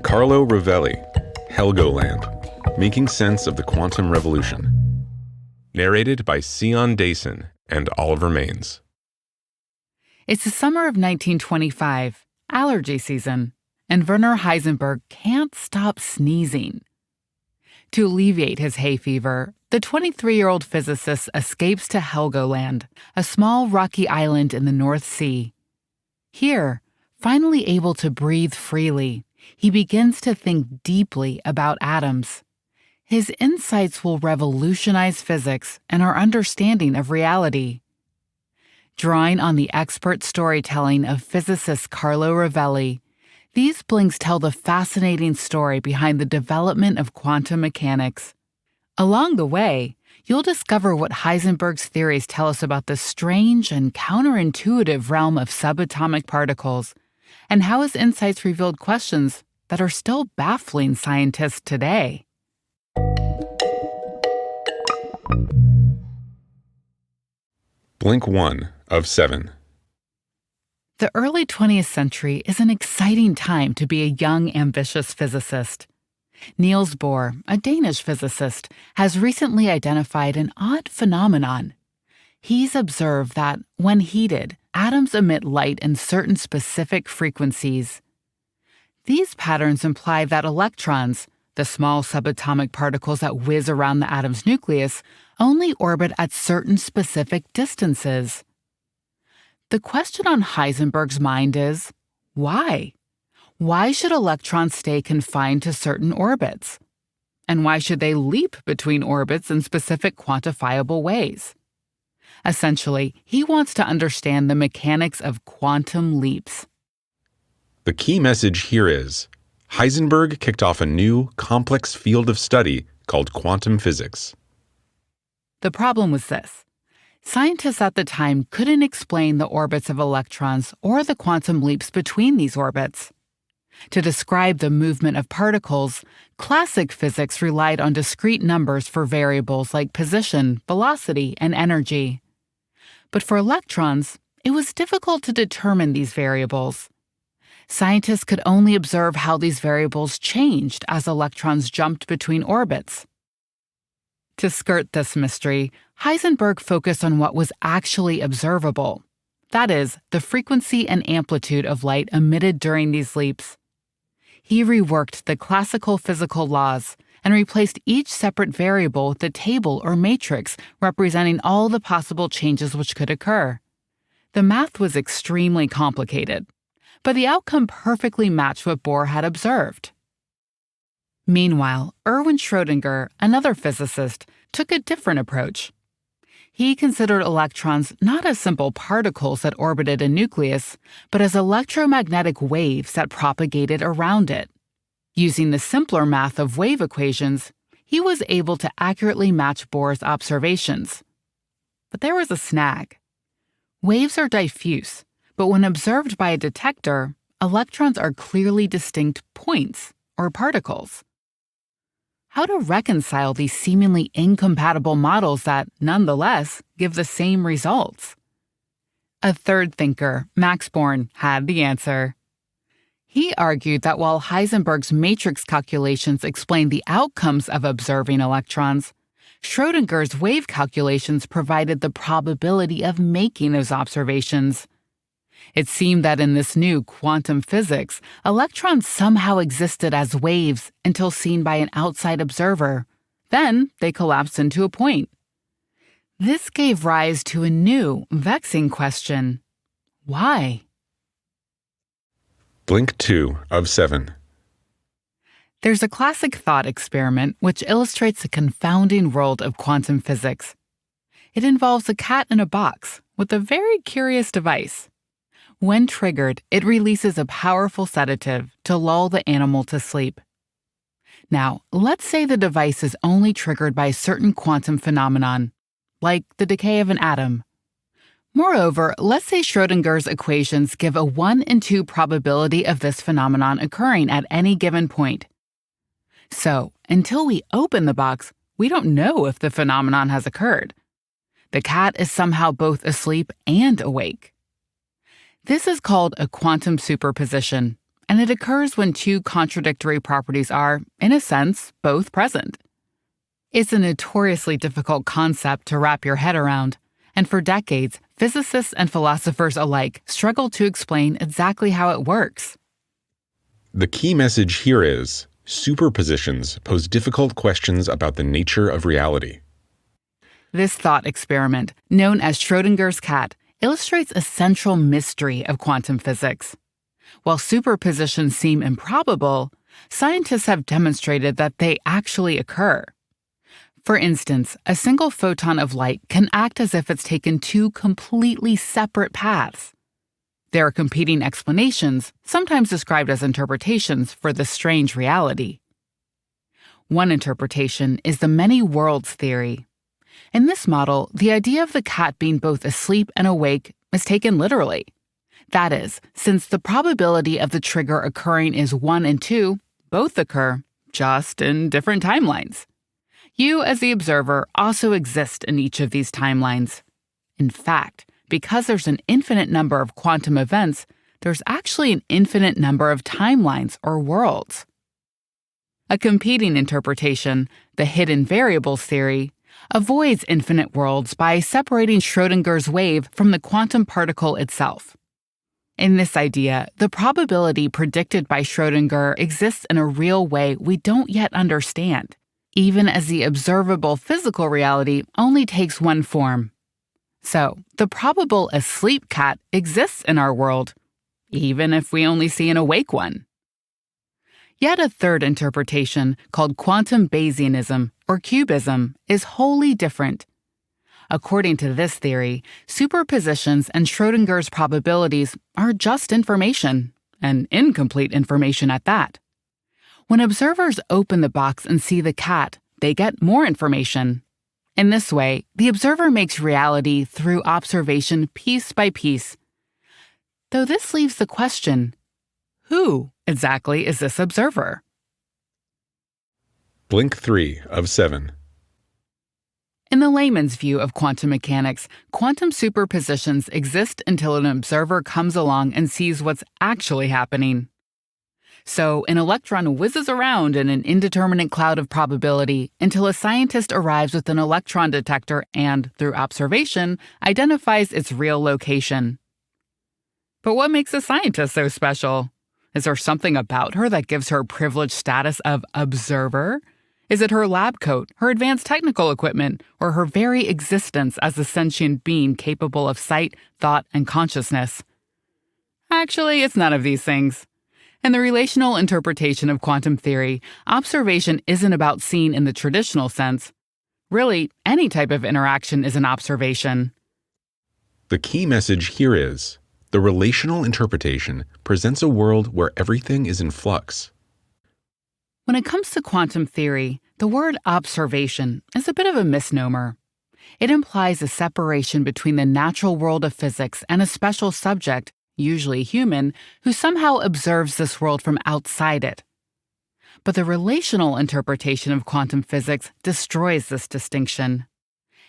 Carlo Rovelli, Helgoland, Making Sense of the Quantum Revolution. Narrated by Sion Dason and Oliver Maines. It's the summer of 1925, allergy season, and Werner Heisenberg can't stop sneezing. To alleviate his hay fever, the 23-year-old physicist escapes to Helgoland, a small rocky island in the North Sea. Here, finally able to breathe freely, he begins to think deeply about atoms. His insights will revolutionize physics and our understanding of reality. Drawing on the expert storytelling of physicist Carlo Rovelli, these blinks tell the fascinating story behind the development of quantum mechanics. Along the way, you'll discover what Heisenberg's theories tell us about the strange and counterintuitive realm of subatomic particles, and how his insights revealed questions that are still baffling scientists today. Blink 1 of 7. The early 20th century is an exciting time to be a young, ambitious physicist. Niels Bohr, a Danish physicist, has recently identified an odd phenomenon. He's observed that, when heated, atoms emit light in certain specific frequencies. These patterns imply that electrons, the small subatomic particles that whiz around the atom's nucleus, only orbit at certain specific distances. The question on Heisenberg's mind is, why? Why should electrons stay confined to certain orbits? And why should they leap between orbits in specific quantifiable ways? Essentially, he wants to understand the mechanics of quantum leaps. The key message here is, Heisenberg kicked off a new, complex field of study called quantum physics. The problem was this. Scientists at the time couldn't explain the orbits of electrons or the quantum leaps between these orbits. To describe the movement of particles, classic physics relied on discrete numbers for variables like position, velocity, and energy. But for electrons, it was difficult to determine these variables. Scientists could only observe how these variables changed as electrons jumped between orbits. To skirt this mystery, Heisenberg focused on what was actually observable. That is, the frequency and amplitude of light emitted during these leaps. He reworked the classical physical laws and replaced each separate variable with a table or matrix representing all the possible changes which could occur. The math was extremely complicated, but the outcome perfectly matched what Bohr had observed. Meanwhile, Erwin Schrödinger, another physicist, took a different approach. He considered electrons not as simple particles that orbited a nucleus, but as electromagnetic waves that propagated around it. Using the simpler math of wave equations, he was able to accurately match Bohr's observations. But there was a snag. Waves are diffuse, but when observed by a detector, electrons are clearly distinct points, or particles. How to reconcile these seemingly incompatible models that, nonetheless, give the same results? A third thinker, Max Born, had the answer. He argued that while Heisenberg's matrix calculations explained the outcomes of observing electrons, Schrödinger's wave calculations provided the probability of making those observations. It seemed that in this new quantum physics, electrons somehow existed as waves until seen by an outside observer. Then they collapsed into a point. This gave rise to a new, vexing question. Why? Blink 2 of 7. There's a classic thought experiment which illustrates the confounding world of quantum physics. It involves a cat in a box with a very curious device. When triggered, it releases a powerful sedative to lull the animal to sleep. Now, let's say the device is only triggered by a certain quantum phenomenon, like the decay of an atom. Moreover, let's say Schrödinger's equations give a 1 in 2 probability of this phenomenon occurring at any given point. So, until we open the box, we don't know if the phenomenon has occurred. The cat is somehow both asleep and awake. This is called a quantum superposition, and it occurs when two contradictory properties are, in a sense, both present. It's a notoriously difficult concept to wrap your head around, and for decades, physicists and philosophers alike struggled to explain exactly how it works. The key message here is, superpositions pose difficult questions about the nature of reality. This thought experiment, known as Schrödinger's cat, illustrates a central mystery of quantum physics. While superpositions seem improbable, scientists have demonstrated that they actually occur. For instance, a single photon of light can act as if it's taken two completely separate paths. There are competing explanations, sometimes described as interpretations, for this strange reality. One interpretation is the many worlds theory. In this model, the idea of the cat being both asleep and awake is taken literally. That is, since the probability of the trigger occurring is 1 and 2, both occur, just in different timelines. You, as the observer, also exist in each of these timelines. In fact, because there's an infinite number of quantum events, there's actually an infinite number of timelines or worlds. A competing interpretation, the hidden variables theory, avoids infinite worlds by separating Schrödinger's wave from the quantum particle itself. In this idea, the probability predicted by Schrödinger exists in a real way we don't yet understand, even as the observable physical reality only takes one form. So, the probable asleep cat exists in our world, even if we only see an awake one. Yet a third interpretation, called quantum Bayesianism or cubism, is wholly different. According to this theory, superpositions and Schrödinger's probabilities are just information, and incomplete information at that. When observers open the box and see the cat, they get more information. In this way, the observer makes reality through observation piece by piece. Though this leaves the question, who exactly is this observer? Blink 3 of 7. In the layman's view of quantum mechanics, quantum superpositions exist until an observer comes along and sees what's actually happening. So, an electron whizzes around in an indeterminate cloud of probability until a scientist arrives with an electron detector and, through observation, identifies its real location. But what makes a scientist so special? Is there something about her that gives her privileged status of observer? Is it her lab coat, her advanced technical equipment, or her very existence as a sentient being capable of sight, thought, and consciousness? Actually, it's none of these things. In the relational interpretation of quantum theory, observation isn't about seeing in the traditional sense. Really, any type of interaction is an observation. The key message here is, the relational interpretation presents a world where everything is in flux. When it comes to quantum theory, the word observation is a bit of a misnomer. It implies a separation between the natural world of physics and a special subject, usually human, who somehow observes this world from outside it. But the relational interpretation of quantum physics destroys this distinction.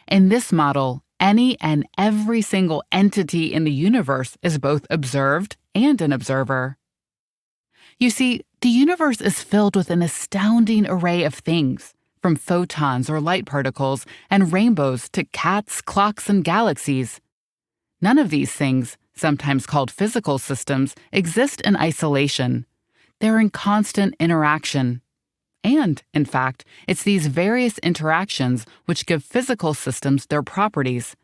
In this model, any and every single entity in the universe is both observed and an observer. You see, the universe is filled with an astounding array of things, from photons or light particles and rainbows to cats, clocks, and galaxies. None of these things, sometimes called physical systems, exist in isolation. They're in constant interaction. And, in fact, it's these various interactions which give physical systems their properties.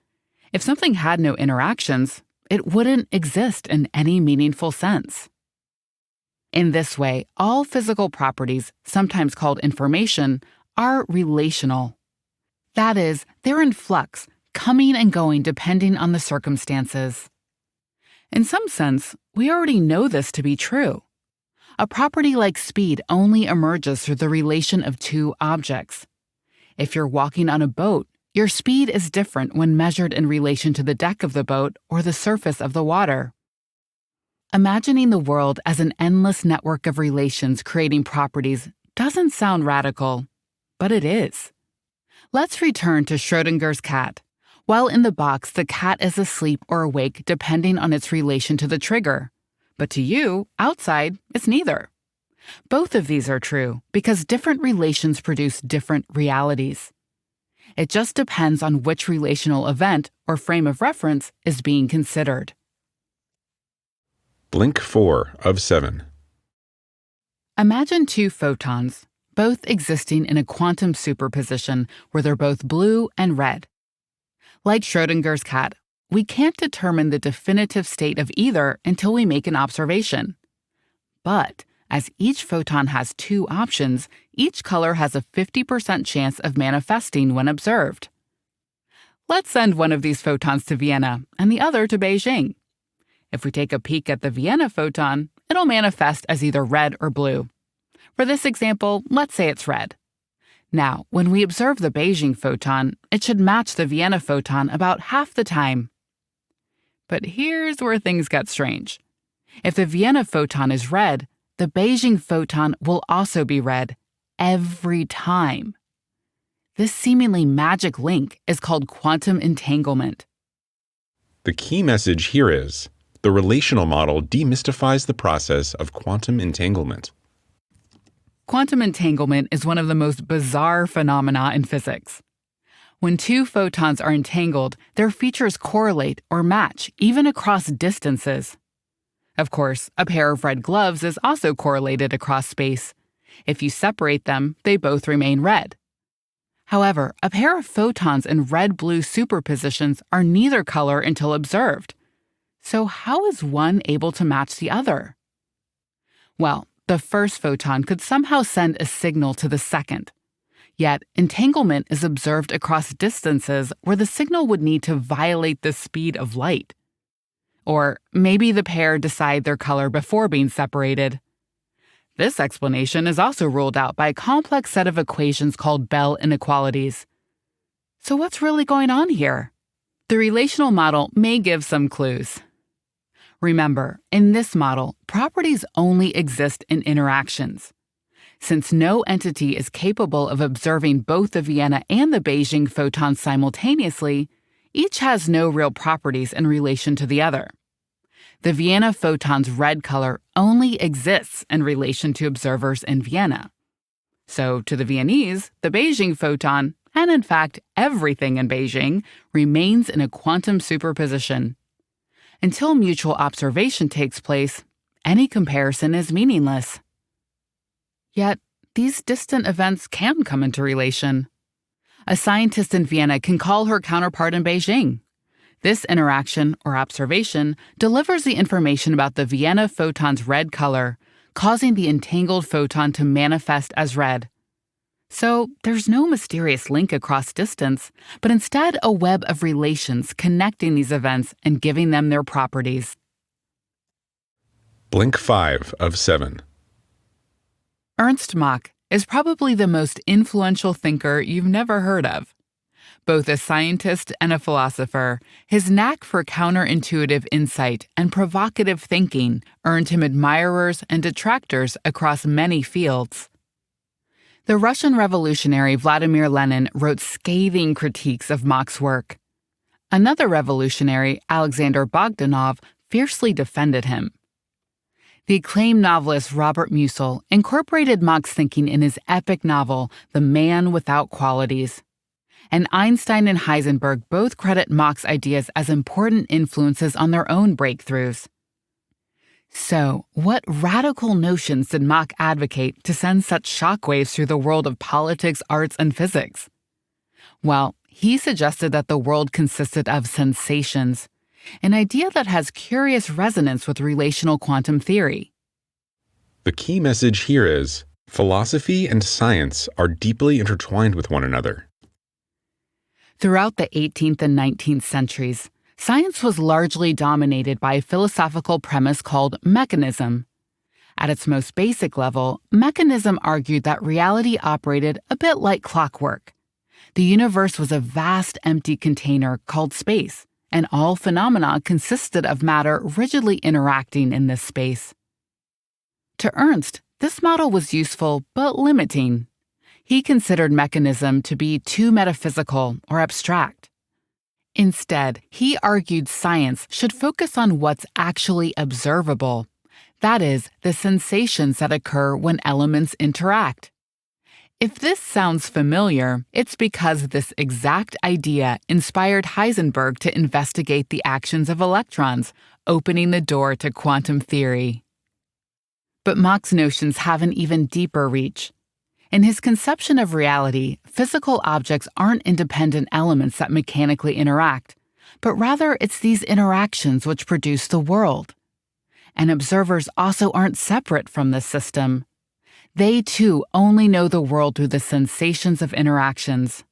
If something had no interactions, it wouldn't exist in any meaningful sense. In this way, all physical properties, sometimes called information, are relational. That is, they're in flux, coming and going depending on the circumstances. In some sense, we already know this to be true. A property like speed only emerges through the relation of two objects. If you're walking on a boat, your speed is different when measured in relation to the deck of the boat or the surface of the water. Imagining the world as an endless network of relations creating properties doesn't sound radical, but it is. Let's return to Schrödinger's cat. While in the box, the cat is asleep or awake depending on its relation to the trigger. But to you, outside, it's neither. Both of these are true because different relations produce different realities. It just depends on which relational event or frame of reference is being considered. Blink 4 of 7. Imagine two photons, both existing in a quantum superposition where they're both blue and red. Like Schrödinger's cat, we can't determine the definitive state of either until we make an observation. But as each photon has two options, each color has a 50% chance of manifesting when observed. Let's send one of these photons to Vienna and the other to Beijing. If we take a peek at the Vienna photon, it'll manifest as either red or blue. For this example, let's say it's red. Now, when we observe the Beijing photon, it should match the Vienna photon about half the time. But here's where things get strange. If the Vienna photon is red, the Beijing photon will also be red every time. This seemingly magic link is called quantum entanglement. The key message here is, the relational model demystifies the process of quantum entanglement. Quantum entanglement is one of the most bizarre phenomena in physics. When two photons are entangled, their features correlate or match even across distances. Of course, a pair of red gloves is also correlated across space. If you separate them, they both remain red. However, a pair of photons in red-blue superpositions are neither color until observed. So how is one able to match the other? Well, the first photon could somehow send a signal to the second. Yet, entanglement is observed across distances where the signal would need to violate the speed of light. Or maybe the pair decide their color before being separated. This explanation is also ruled out by a complex set of equations called Bell inequalities. So what's really going on here? The relational model may give some clues. Remember, in this model, properties only exist in interactions. Since no entity is capable of observing both the Vienna and the Beijing photons simultaneously, each has no real properties in relation to the other. The Vienna photon's red color only exists in relation to observers in Vienna. So to the Viennese, the Beijing photon, and in fact everything in Beijing, remains in a quantum superposition. Until mutual observation takes place, any comparison is meaningless. Yet, these distant events can come into relation. A scientist in Vienna can call her counterpart in Beijing. This interaction, or observation, delivers the information about the Vienna photon's red color, causing the entangled photon to manifest as red. So, there's no mysterious link across distance, but instead a web of relations connecting these events and giving them their properties. Blink 5 of 7. Ernst Mach is probably the most influential thinker you've never heard of. Both a scientist and a philosopher, his knack for counterintuitive insight and provocative thinking earned him admirers and detractors across many fields. The Russian revolutionary Vladimir Lenin wrote scathing critiques of Mach's work. Another revolutionary, Alexander Bogdanov, fiercely defended him. The acclaimed novelist Robert Musil incorporated Mach's thinking in his epic novel, The Man Without Qualities. And Einstein and Heisenberg both credit Mach's ideas as important influences on their own breakthroughs. So, what radical notions did Mach advocate to send such shockwaves through the world of politics, arts, and physics? Well, he suggested that the world consisted of sensations, an idea that has curious resonance with relational quantum theory. The key message here is, philosophy and science are deeply intertwined with one another. Throughout the 18th and 19th centuries, science was largely dominated by a philosophical premise called mechanism. At its most basic level, mechanism argued that reality operated a bit like clockwork. The universe was a vast empty container called space, and all phenomena consisted of matter rigidly interacting in this space. To Ernst, this model was useful but limiting. He considered mechanism to be too metaphysical or abstract. Instead, he argued science should focus on what's actually observable, That is, the sensations that occur when elements interact. If this sounds familiar, it's because this exact idea inspired Heisenberg to investigate the actions of electrons, opening the door to quantum theory. But Mach's notions have an even deeper reach. In his conception of reality, physical objects aren't independent elements that mechanically interact, but rather it's these interactions which produce the world. And observers also aren't separate from this system. They, too, only know the world through the sensations of interactions.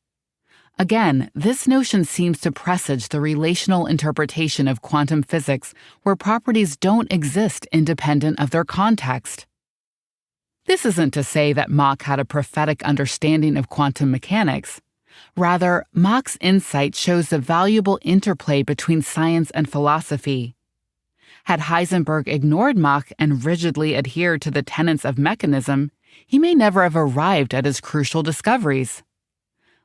Again, this notion seems to presage the relational interpretation of quantum physics where properties don't exist independent of their context. This isn't to say that Mach had a prophetic understanding of quantum mechanics. Rather, Mach's insight shows the valuable interplay between science and philosophy. Had Heisenberg ignored Mach and rigidly adhered to the tenets of mechanism, he may never have arrived at his crucial discoveries.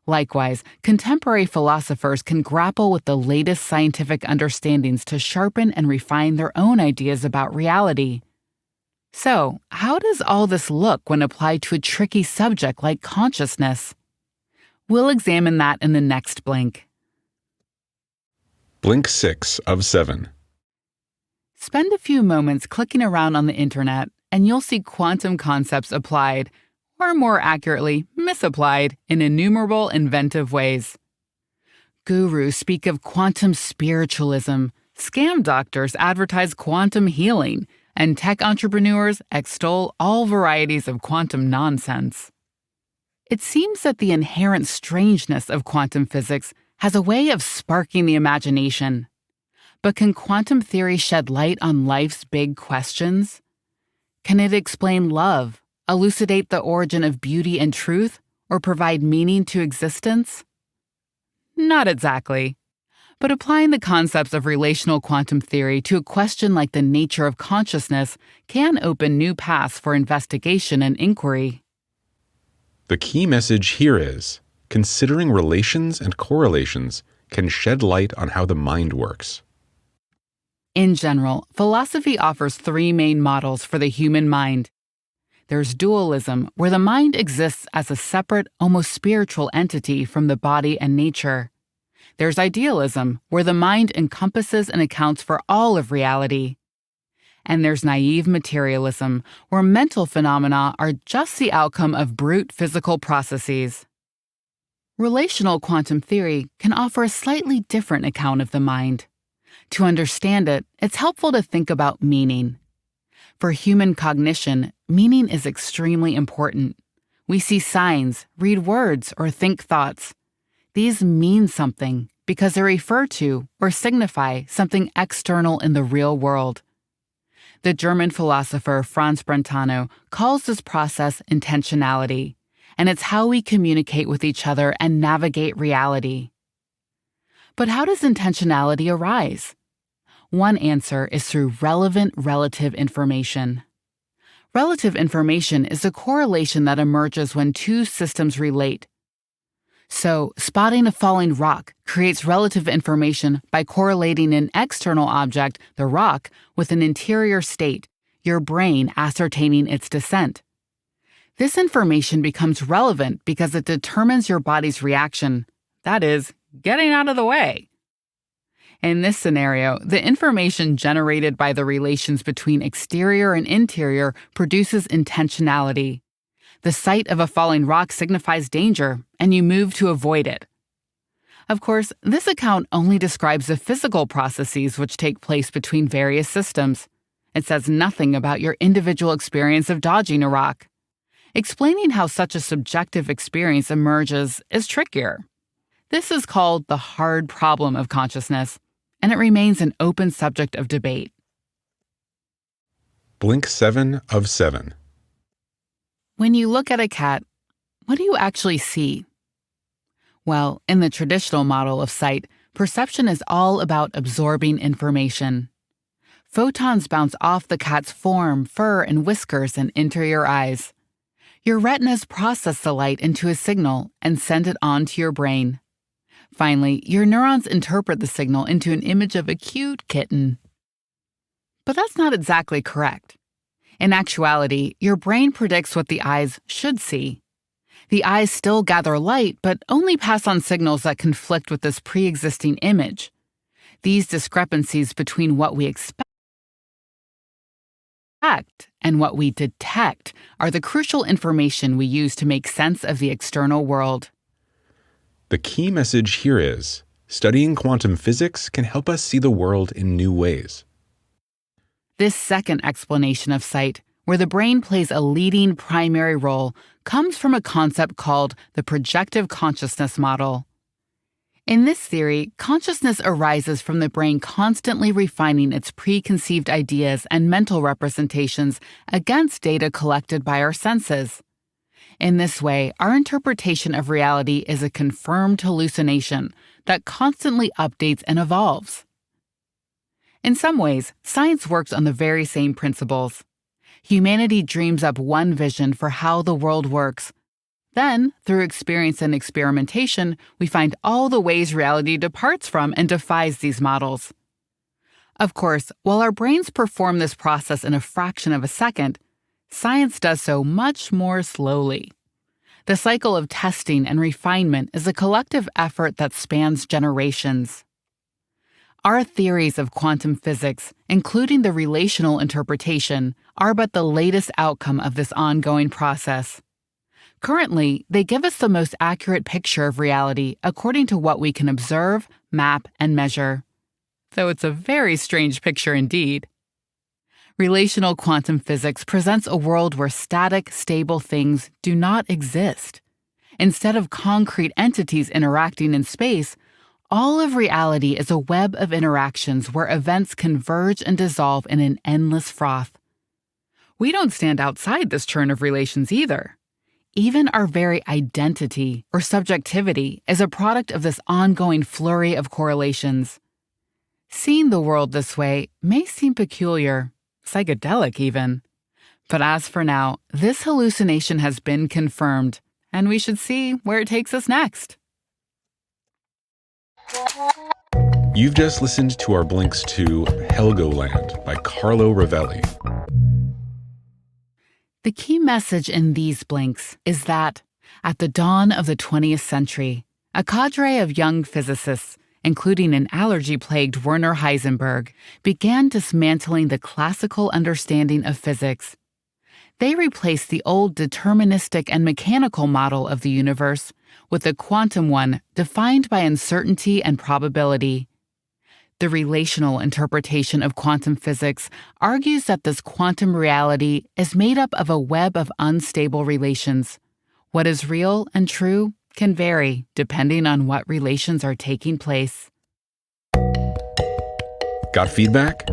Likewise, contemporary philosophers can grapple with the latest scientific understandings to sharpen and refine their own ideas about reality. So, how does all this look when applied to a tricky subject like consciousness? We'll examine that in the next blink. Blink 6 of 7. Spend a few moments clicking around on the internet, and you'll see quantum concepts applied, or more accurately, misapplied, in innumerable inventive ways. Gurus speak of quantum spiritualism, scam doctors advertise quantum healing, and tech entrepreneurs extol all varieties of quantum nonsense. It seems that the inherent strangeness of quantum physics has a way of sparking the imagination. But can quantum theory shed light on life's big questions? Can it explain love, elucidate the origin of beauty and truth, or provide meaning to existence? Not exactly. But applying the concepts of relational quantum theory to a question like the nature of consciousness can open new paths for investigation and inquiry. The key message here is, considering relations and correlations can shed light on how the mind works. In general, philosophy offers three main models for the human mind. There's dualism, where the mind exists as a separate, almost spiritual entity from the body and nature. There's idealism, where the mind encompasses and accounts for all of reality. And there's naive materialism, where mental phenomena are just the outcome of brute physical processes. Relational quantum theory can offer a slightly different account of the mind. To understand it, it's helpful to think about meaning. For human cognition, meaning is extremely important. We see signs, read words, or think thoughts. These mean something because they refer to or signify something external in the real world. The German philosopher Franz Brentano calls this process intentionality, and it's how we communicate with each other and navigate reality. But how does intentionality arise? One answer is through relevant relative information. Relative information is a correlation that emerges when two systems relate. So, spotting a falling rock creates relative information by correlating an external object, the rock, with an interior state, your brain ascertaining its descent. This information becomes relevant because it determines your body's reaction, that is, getting out of the way. In this scenario, the information generated by the relations between exterior and interior produces intentionality. The sight of a falling rock signifies danger, and you move to avoid it. Of course, this account only describes the physical processes which take place between various systems. It says nothing about your individual experience of dodging a rock. Explaining how such a subjective experience emerges is trickier. This is called the hard problem of consciousness, and it remains an open subject of debate. Blink 7 of 7. When you look at a cat, what do you actually see? Well, in the traditional model of sight, perception is all about absorbing information. Photons bounce off the cat's form, fur, and whiskers and enter your eyes. Your retinas process the light into a signal and send it on to your brain. Finally, your neurons interpret the signal into an image of a cute kitten. But that's not exactly correct. In actuality, your brain predicts what the eyes should see. The eyes still gather light, but only pass on signals that conflict with this pre-existing image. These discrepancies between what we expect and what we detect are the crucial information we use to make sense of the external world. The key message here is, studying quantum physics can help us see the world in new ways. This second explanation of sight, where the brain plays a leading primary role, comes from a concept called the projective consciousness model. In this theory, consciousness arises from the brain constantly refining its preconceived ideas and mental representations against data collected by our senses. In this way, our interpretation of reality is a confirmed hallucination that constantly updates and evolves. In some ways, science works on the very same principles. Humanity dreams up one vision for how the world works. Then, through experience and experimentation, we find all the ways reality departs from and defies these models. Of course, while our brains perform this process in a fraction of a second, science does so much more slowly. The cycle of testing and refinement is a collective effort that spans generations. Our theories of quantum physics, including the relational interpretation, are but the latest outcome of this ongoing process. Currently, they give us the most accurate picture of reality according to what we can observe, map, and measure. Though it's a very strange picture indeed. Relational quantum physics presents a world where static, stable things do not exist. Instead of concrete entities interacting in space, all of reality is a web of interactions where events converge and dissolve in an endless froth. We don't stand outside this churn of relations either. Even our very identity or subjectivity is a product of this ongoing flurry of correlations. Seeing the world this way may seem peculiar, psychedelic even. But as for now, this hallucination has been confirmed, and we should see where it takes us next. You've just listened to our blinks to Helgoland by Carlo Rovelli. The key message in these blinks is that, at the dawn of the 20th century, a cadre of young physicists, including an allergy-plagued Werner Heisenberg, began dismantling the classical understanding of physics. They replaced the old deterministic and mechanical model of the universe with the quantum one defined by uncertainty and probability. The relational interpretation of quantum physics argues that this quantum reality is made up of a web of unstable relations. What is real and true can vary depending on what relations are taking place. Got feedback?